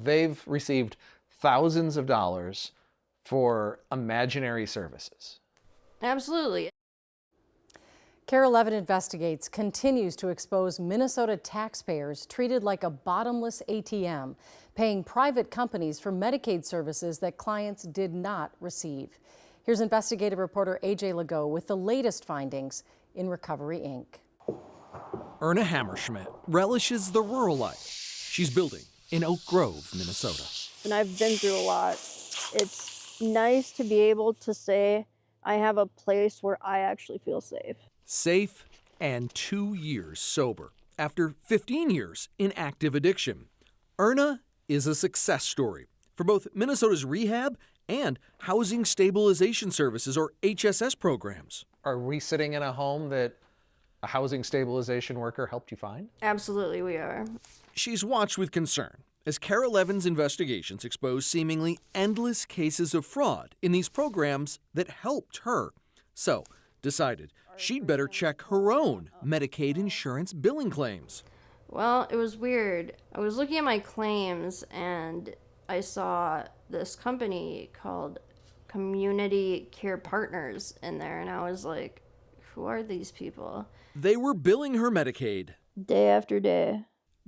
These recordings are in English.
They've received thousands of dollars for imaginary services. Absolutely. KARE 11 Investigates continues to expose Minnesota taxpayers treated like a bottomless ATM, paying private companies for Medicaid services that clients did not receive. Here's investigative reporter AJ Legault with the latest findings in Recovery, Inc. Erna Hammerschmidt relishes the rural life she's building in Oak Grove, Minnesota. And I've been through a lot. It's nice to be able to say I have a place where I actually feel safe. Safe and 2 years sober after 15 years in active addiction. Erna is a success story for both Minnesota's rehab and housing stabilization services, or HSS programs. Are we sitting in a home that a housing stabilization worker helped you find? Absolutely, we are. She's watched with concern as KARE 11's investigations expose seemingly endless cases of fraud in these programs that helped her. So, decided she'd better check her own Medicaid insurance billing claims. Well, it was weird. I was looking at my claims and I saw this company called Community Care Partners in there, and I was like, who are these people? They were billing her Medicaid. Day after day.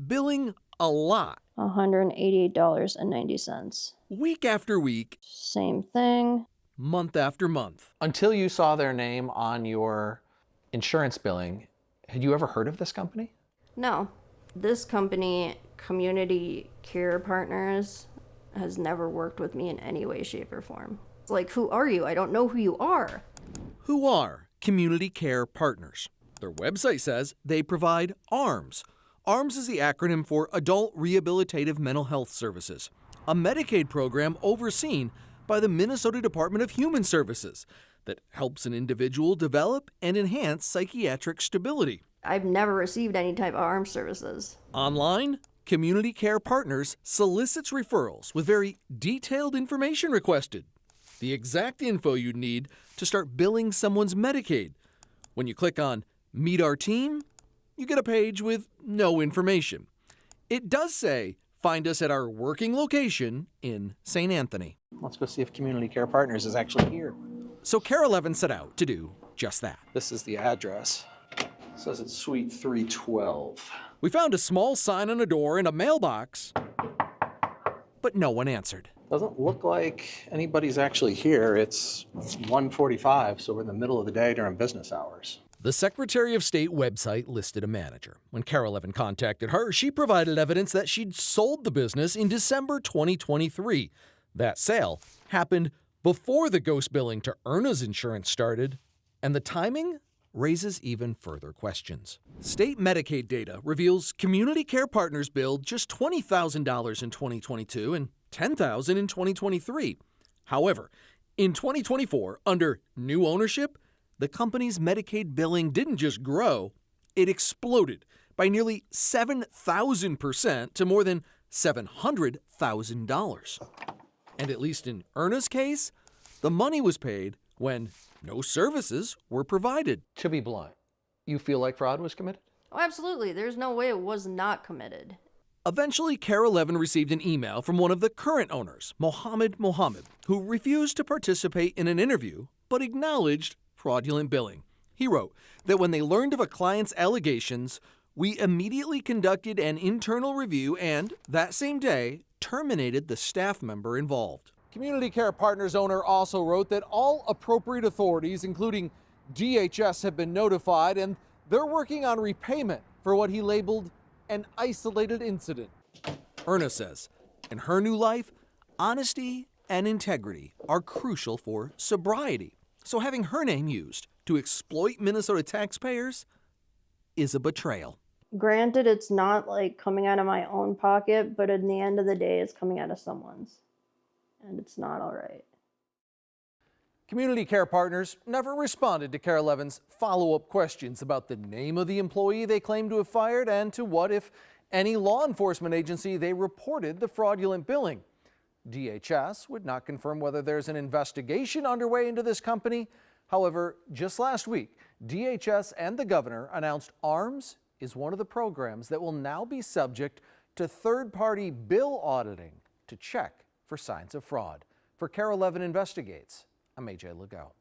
Billing a lot. $188.90. Week after week. Same thing. Month after month. Until you saw their name on your insurance billing, had you ever heard of this company? No. This company, Community Care Partners, has never worked with me in any way, shape, or form. It's like, who are you? I don't know who you are. Who are Community Care Partners? Their website says they provide ARMS. ARMS is the acronym for Adult Rehabilitative Mental Health Services, a Medicaid program overseen by the Minnesota Department of Human Services that helps an individual develop and enhance psychiatric stability. I've never received any type of ARM services. Online, Community Care Partners solicits referrals with very detailed information requested. The exact info you'd need to start billing someone's Medicaid. When you click on Meet Our Team, you get a page with no information. It does say, find us at our working location in St. Anthony. Let's go see if Community Care Partners is actually here. So KARE 11 set out to do just that. This is the address. It says it's Suite 312. We found a small sign on a door and a mailbox, but no one answered. Doesn't look like anybody's actually here. It's 1:45, so we're in the middle of the day during business hours. The Secretary of State website listed a manager. When KARE 11 contacted her, she provided evidence that she'd sold the business in December 2023. That sale happened before the ghost billing to Erna's insurance started, and the timing raises even further questions. State Medicaid data reveals Community Care Partners billed just $20,000 in 2022 and $10,000 in 2023. However, in 2024, under new ownership, the company's Medicaid billing didn't just grow, it exploded by nearly 7,000% to more than $700,000. And at least in Erna's case, the money was paid when no services were provided. To be blunt, you feel like fraud was committed? Oh, absolutely. There's no way it was not committed. Eventually, KARE 11 received an email from one of the current owners, Mohammed, who refused to participate in an interview but acknowledged fraudulent billing. He wrote that when they learned of a client's allegations, we immediately conducted an internal review and, that same day, terminated the staff member involved. Community Care Partners owner also wrote that all appropriate authorities, including DHS, have been notified and they're working on repayment for what he labeled an isolated incident. Erna says, in her new life, honesty and integrity are crucial for sobriety. So having her name used to exploit Minnesota taxpayers is a betrayal. Granted, it's not like coming out of my own pocket, but in the end of the day, it's coming out of someone's. And it's not all right. Community Care Partners never responded to KARE 11's follow-up questions about the name of the employee they claimed to have fired and to what, if any, law enforcement agency they reported the fraudulent billing. DHS would not confirm whether there's an investigation underway into this company. However, just last week, DHS and the governor announced ARMS is one of the programs that will now be subject to third-party bill auditing to check for signs of fraud. For KARE 11 Investigates, I'm AJ Legault.